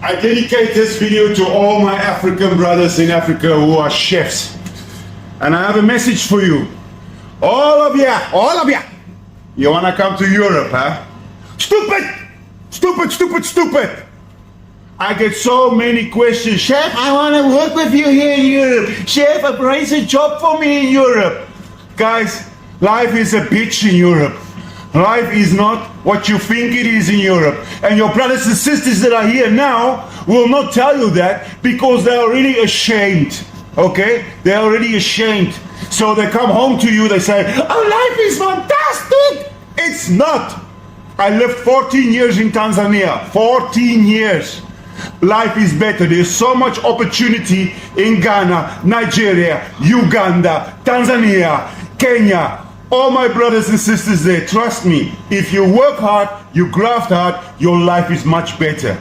I dedicate this video to all my African brothers in Africa who are chefs. And I have a message for you. All of you. You wanna come to Europe, huh? Stupid! I get so many questions. Chef, I wanna work with you here in Europe. Chef, arrange a job for me in Europe. Guys, life is a bitch in Europe. Life is not what you think it is in Europe. And your brothers and sisters that are here now will not tell you that because they're already ashamed. Okay? They're already ashamed. So they come home to you, they say, oh, life is fantastic. It's not. I lived 14 years in Tanzania. 14 years. Life is better. There's so much opportunity in Ghana, Nigeria, Uganda, Tanzania, Kenya. All my brothers and sisters there, trust me, if you work hard, you graft hard, your life is much better.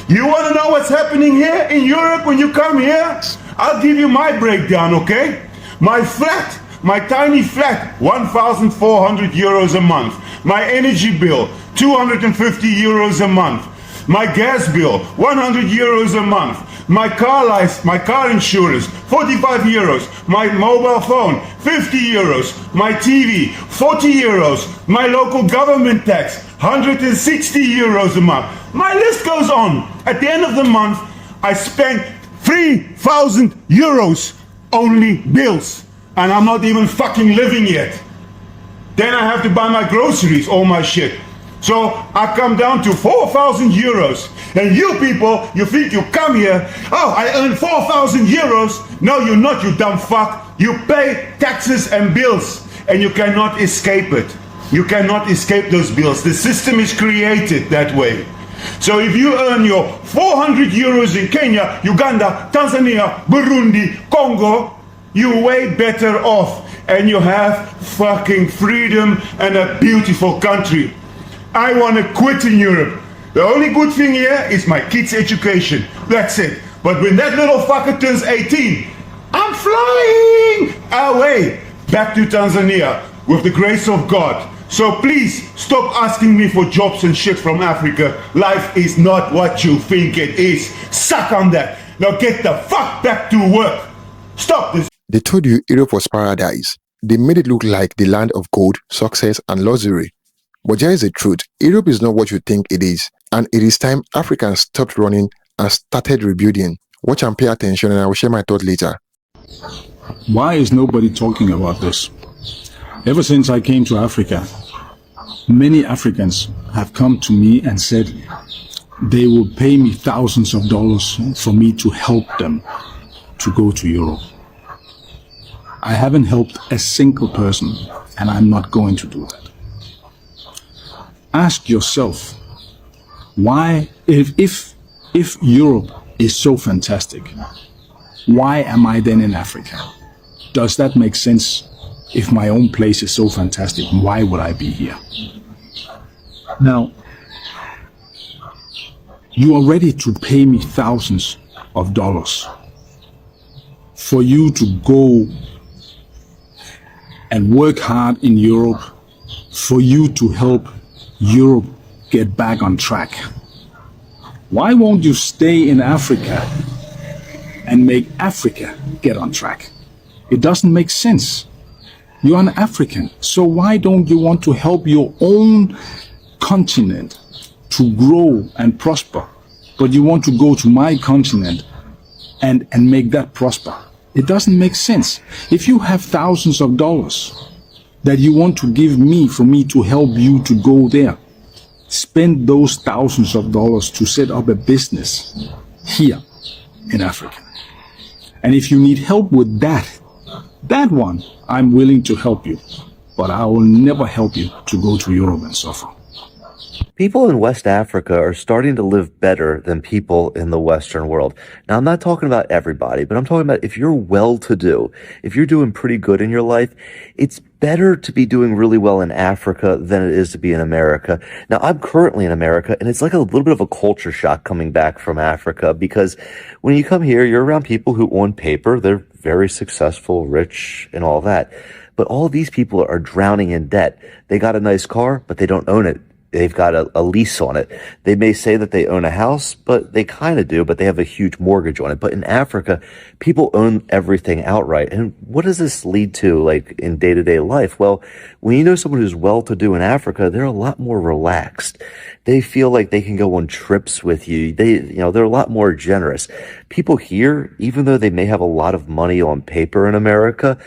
You want to know what's happening here in Europe when you come here? I'll give you my breakdown, okay? My flat, my tiny flat, 1,400 euros a month. My energy bill, 250 euros a month. My gas bill, 100 euros a month. My car insurance, 45 euros. My mobile phone, 50 euros. My TV, 40 euros. My local government tax, 160 euros a month. My list goes on. At the end of the month, I spent 3,000 euros only bills. And I'm not even fucking living yet. Then I have to buy my groceries, all my shit. So I come down to 4,000 euros. And you people, you think you come here, oh, I earn 4,000 euros. No, you're not, you dumb fuck. You pay taxes and bills, and you cannot escape it. You cannot escape those bills. The system is created that way. So if you earn your 400 euros in Kenya, Uganda, Tanzania, Burundi, Congo, you're way better off. And you have fucking freedom and a beautiful country. I want to quit in Europe. The only good thing here is my kids' education. That's it. But when that little fucker turns 18, I'm flying away back to Tanzania with the grace of God. So please stop asking me for jobs and shit from Africa. Life is not what you think it is. Suck on that. Now get the fuck back to work. Stop this. They told you Europe was paradise. They made it look like the land of gold, success, and luxury. But here is the truth. Europe is not what you think it is. And it is time Africans stopped running and started rebuilding. Watch and pay attention, and I will share my thoughts later. Why is nobody talking about this? Ever since I came to Africa, many Africans have come to me and said they will pay me thousands of dollars for me to help them to go to Europe. I haven't helped a single person, and I'm not going to do that. Ask yourself, why, if Europe is so fantastic, why am I then in Africa? Does that make sense? If my own place is so fantastic, why would I be here? Now, you are ready to pay me thousands of dollars for you to go and work hard in Europe, for you to help Europe get back on track. Why won't you stay in Africa and make Africa get on track? It doesn't make sense. You're an African, so why don't you want to help your own continent to grow and prosper, but you want to go to my continent and make that prosper? It doesn't make sense. If you have thousands of dollars that you want to give me for me to help you to go there, spend those thousands of dollars to set up a business here in Africa. And if you need help with that one, I'm willing to help you, but I will never help you to go to Europe and suffer. People in West Africa are starting to live better than people in the Western world. Now, I'm not talking about everybody, but I'm talking about if you're well-to-do, if you're doing pretty good in your life, it's better to be doing really well in Africa than it is to be in America. Now, I'm currently in America, and it's like a little bit of a culture shock coming back from Africa, because when you come here, you're around people who, on paper, they're very successful, rich, and all that. But all these people are drowning in debt. They got a nice car, but they don't own it. they've got a lease on it. They may say that they own a house, but they kind of do, but they have a huge mortgage on it. But in Africa, people own everything outright. And what does this lead to, like, in day-to-day life? Well, when you know someone who's well-to-do in Africa, they're a lot more relaxed. They feel like they can go on trips with you. They're a lot more generous. People here, even though they may have a lot of money on paper in America,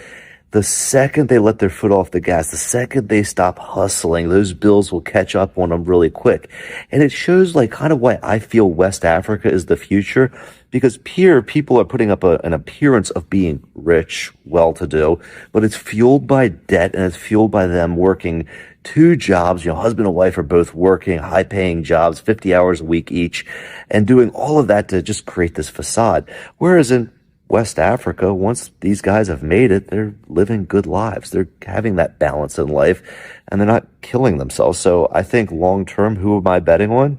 the second they let their foot off the gas, the second they stop hustling, those bills will catch up on them really quick. And it shows like kind of why I feel West Africa is the future, because here people are putting up an appearance of being rich, well-to-do, but it's fueled by debt and it's fueled by them working 2 jobs. Husband and wife are both working high-paying jobs, 50 hours a week each, and doing all of that to just create this facade. Whereas in West Africa, once these guys have made it, they're living good lives. They're having that balance in life, and they're not killing themselves. So I think long-term, who am I betting on?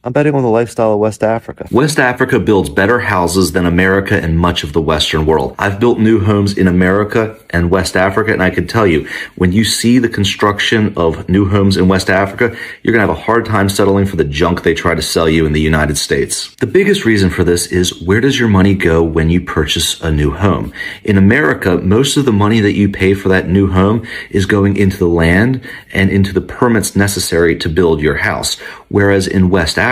I'm betting on the lifestyle of West Africa. West Africa builds better houses than America and much of the Western world. I've built new homes in America and West Africa, and I can tell you, when you see the construction of new homes in West Africa, you're going to have a hard time settling for the junk they try to sell you in the United States. The biggest reason for this is, where does your money go when you purchase a new home? In America, most of the money that you pay for that new home is going into the land and into the permits necessary to build your house. Whereas in West Africa,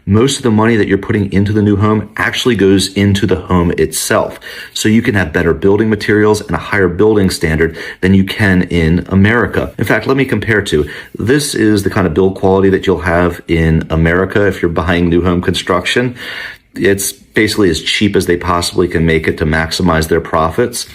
most of the money that you're putting into the new home actually goes into the home itself. So you can have better building materials and a higher building standard than you can in America. In fact, let me compare two. This is the kind of build quality that you'll have in America if you're buying new home construction. It's basically as cheap as they possibly can make it to maximize their profits.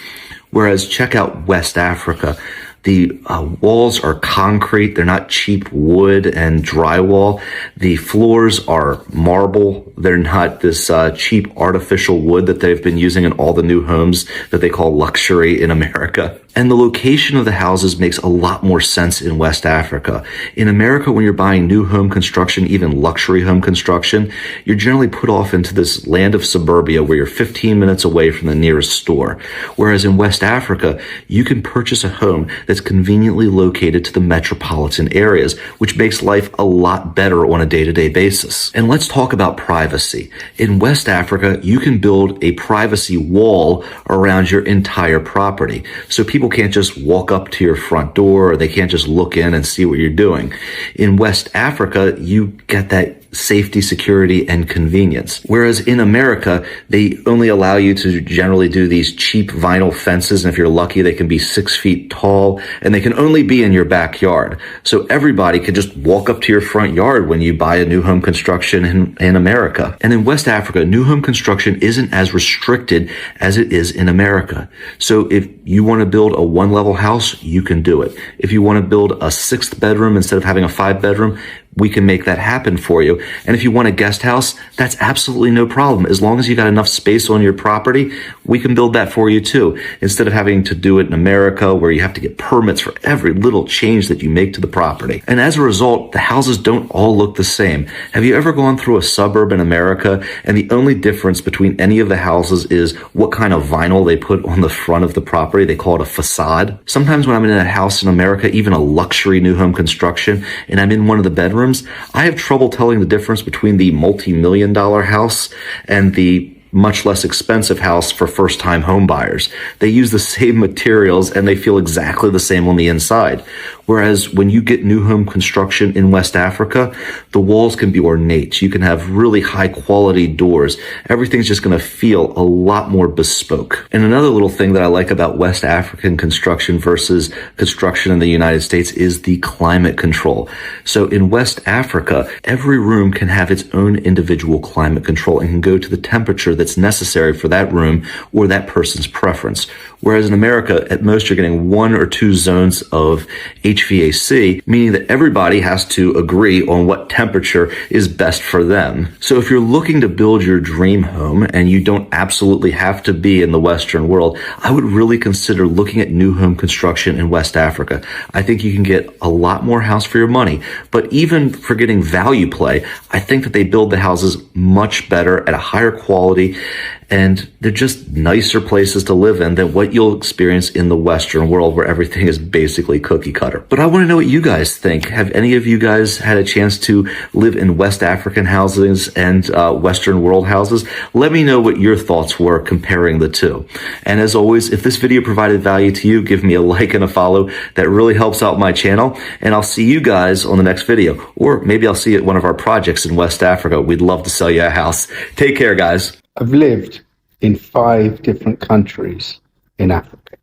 Whereas check out West Africa. The walls are concrete. They're not cheap wood and drywall. The floors are marble. They're not this cheap artificial wood that they've been using in all the new homes that they call luxury in America. And the location of the houses makes a lot more sense in West Africa. In America, when you're buying new home construction, even luxury home construction, you're generally put off into this land of suburbia where you're 15 minutes away from the nearest store. Whereas in West Africa, you can purchase a home that's conveniently located to the metropolitan areas, which makes life a lot better on a day-to-day basis. And let's talk about privacy. In West Africa, you can build a privacy wall around your entire property. So people can't just walk up to your front door, or they can't just look in and see what you're doing. In West Africa, you get that safety, security, and convenience. Whereas in America, they only allow you to generally do these cheap vinyl fences, and if you're lucky, they can be 6 feet tall, and they can only be in your backyard. So everybody can just walk up to your front yard when you buy a new home construction in America. And in West Africa, new home construction isn't as restricted as it is in America. So if you want to build a 1-level house, you can do it. If you want to build a 6th bedroom instead of having a 5-bedroom, we can make that happen for you. And if you want a guest house, that's absolutely no problem. As long as you got enough space on your property, we can build that for you too. Instead of having to do it in America where you have to get permits for every little change that you make to the property. And as a result, the houses don't all look the same. Have you ever gone through a suburb in America and the only difference between any of the houses is what kind of vinyl they put on the front of the property? They call it a facade. Sometimes when I'm in a house in America, even a luxury new home construction, and I'm in one of the bedrooms, I have trouble telling the difference between the multi-million-dollar house and the much less expensive house for first-time home buyers. They use the same materials and they feel exactly the same on the inside. Whereas when you get new home construction in West Africa, the walls can be ornate. You can have really high quality doors. Everything's just going to feel a lot more bespoke. And another little thing that I like about West African construction versus construction in the United States is the climate control. So in West Africa, every room can have its own individual climate control and can go to the temperature that's necessary for that room or that person's preference. Whereas in America, at most, you're getting 1 or 2 zones of HVAC, meaning that everybody has to agree on what temperature is best for them. So if you're looking to build your dream home and you don't absolutely have to be in the Western world, I would really consider looking at new home construction in West Africa. I think you can get a lot more house for your money. But even for getting value play, I think that they build the houses much better at a higher quality quality, and they're just nicer places to live in than what you'll experience in the Western world, where everything is basically cookie cutter. But I want to know what you guys think. Have any of you guys had a chance to live in West African houses and Western world houses? Let me know what your thoughts were comparing the two. And as always, if this video provided value to you, give me a like and a follow. That really helps out my channel. And I'll see you guys on the next video. Or maybe I'll see you at one of our projects in West Africa. We'd love to sell you a house. Take care, guys. I've lived in 5 different countries in Africa.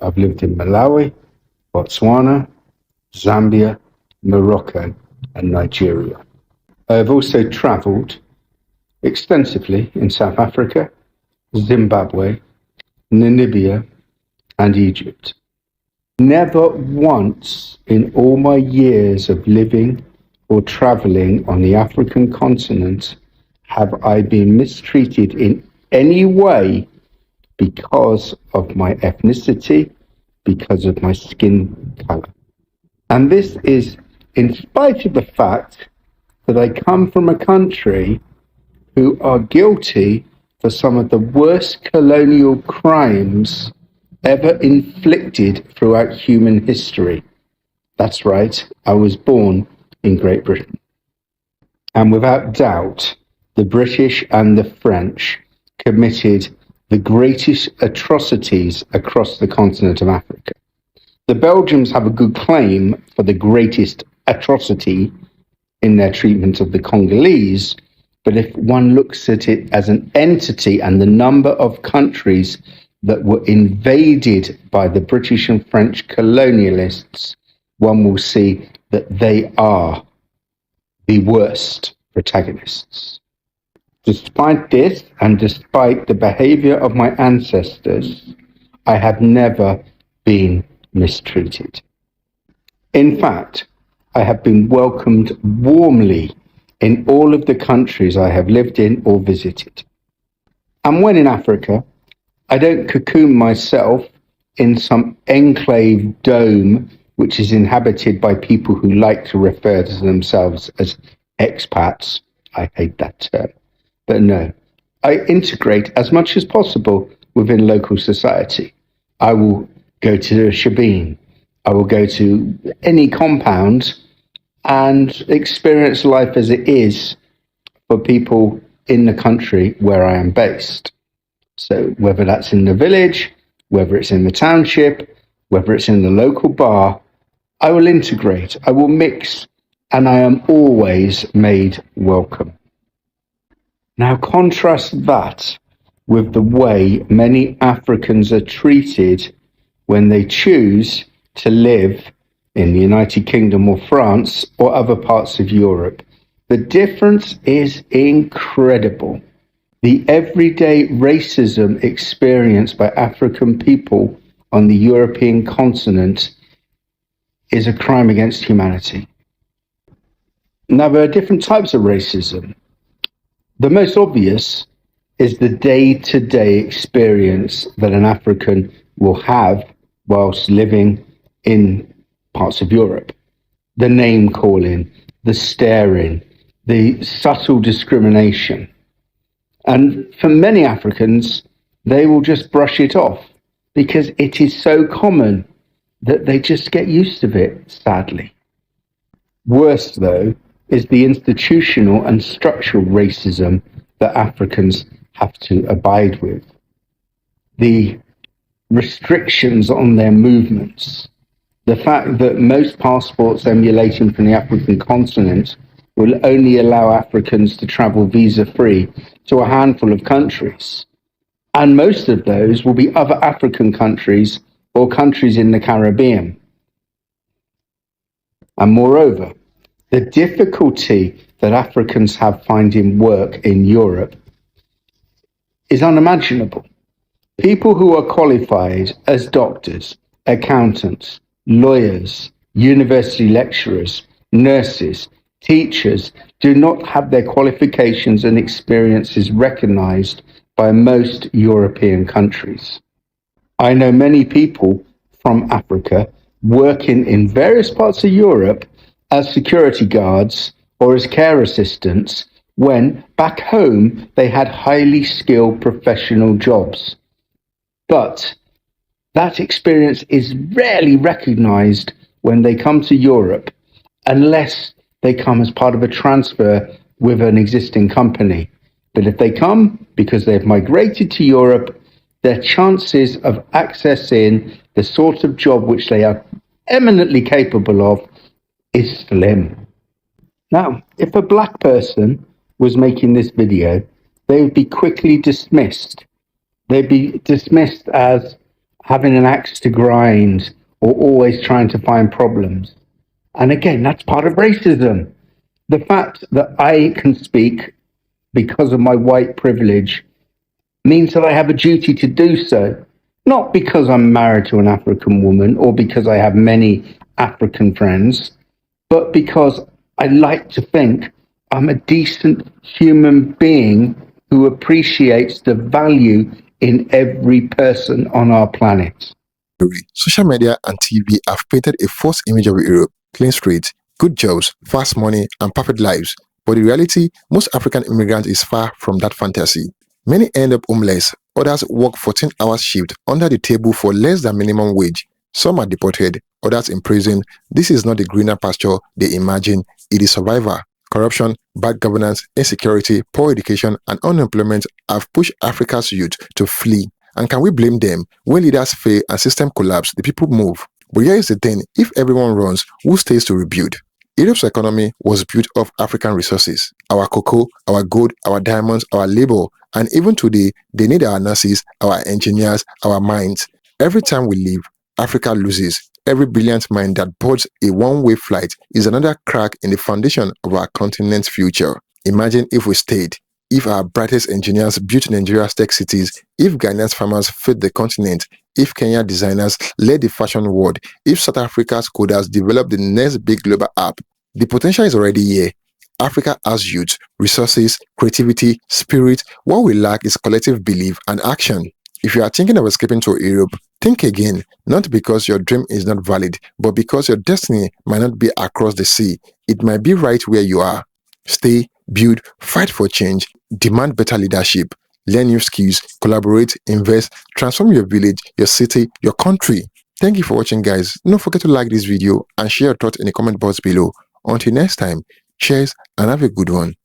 I've lived in Malawi, Botswana, Zambia, Morocco, and Nigeria. I've also traveled extensively in South Africa, Zimbabwe, Namibia, and Egypt. Never once in all my years of living or traveling on the African continent have I been mistreated in any way because of my ethnicity, because of my skin color. And this is in spite of the fact that I come from a country who are guilty for some of the worst colonial crimes ever inflicted throughout human history. That's right, I was born in Great Britain. And without doubt, the British and the French committed the greatest atrocities across the continent of Africa. The Belgians have a good claim for the greatest atrocity in their treatment of the Congolese, but if one looks at it as an entity and the number of countries that were invaded by the British and French colonialists, one will see that they are the worst protagonists. Despite this, and despite the behavior of my ancestors, I have never been mistreated. In fact, I have been welcomed warmly in all of the countries I have lived in or visited. And when in Africa, I don't cocoon myself in some enclave dome which is inhabited by people who like to refer to themselves as expats. I hate that term. But no, I integrate as much as possible within local society. I will go to a shebeen. I will go to any compound and experience life as it is for people in the country where I am based. So whether that's in the village, whether it's in the township, whether it's in the local bar, I will integrate, I will mix, and I am always made welcome. Now contrast that with the way many Africans are treated when they choose to live in the United Kingdom or France or other parts of Europe. The difference is incredible. The everyday racism experienced by African people on the European continent is a crime against humanity. Now, there are different types of racism. The most obvious is the day-to-day experience that an African will have whilst living in parts of Europe. The name calling, the staring, the subtle discrimination. And for many Africans, they will just brush it off because it is so common that they just get used to it, sadly. Worse, though, is the institutional and structural racism that Africans have to abide with. The restrictions on their movements, the fact that most passports emulating from the African continent will only allow Africans to travel visa-free to a handful of countries. And most of those will be other African countries or countries in the Caribbean. And moreover, the difficulty that Africans have finding work in Europe is unimaginable. People who are qualified as doctors, accountants, lawyers, university lecturers, nurses, teachers do not have their qualifications and experiences recognized by most European countries. I know many people from Africa working in various parts of Europe as security guards or as care assistants when back home they had highly skilled professional jobs. But that experience is rarely recognized when they come to Europe, unless they come as part of a transfer with an existing company. But if they come because they've migrated to Europe, their chances of accessing the sort of job which they are eminently capable of is slim. Now, if a black person was making this video, they would be quickly dismissed. They'd be dismissed as having an axe to grind or always trying to find problems. And again, that's part of racism. The fact that I can speak because of my white privilege means that I have a duty to do so, not because I'm married to an African woman or because I have many African friends, but because I like to think I'm a decent human being who appreciates the value in every person on our planet. Social media and TV have painted a false image of Europe: clean streets, good jobs, fast money, and perfect lives. But in reality, most African immigrants is far from that fantasy. Many end up homeless, others work 14-hour shift under the table for less than minimum wage. Some are deported, others in prison. This is not the greener pasture they imagine, it is survival. Corruption, bad governance, insecurity, poor education, and unemployment have pushed Africa's youth to flee. And can we blame them? When leaders fail and system collapse, the people move. But here is the thing: if everyone runs, who stays to rebuild? Europe's economy was built off African resources: our cocoa, our gold, our diamonds, our labor, and even today, they need our nurses, our engineers, our minds. Every time we leave, Africa loses. Every brilliant mind that boards a one-way flight is another crack in the foundation of our continent's future. Imagine if we stayed, if our brightest engineers built Nigeria's tech cities, if Ghanaia's farmers fed the continent, if Kenya designers led the fashion world, if South Africa's coders developed the next big global app. The potential is already here. Africa has youth, resources, creativity, spirit. What we lack is collective belief and action. If you are thinking of escaping to Europe, think again, not because your dream is not valid, but because your destiny might not be across the sea. It might be right where you are. Stay, build, fight for change, demand better leadership, learn new skills, collaborate, invest, transform your village, your city, your country. Thank you for watching, guys. Don't forget to like this video and share your thoughts in the comment box below. Until next time, cheers and have a good one.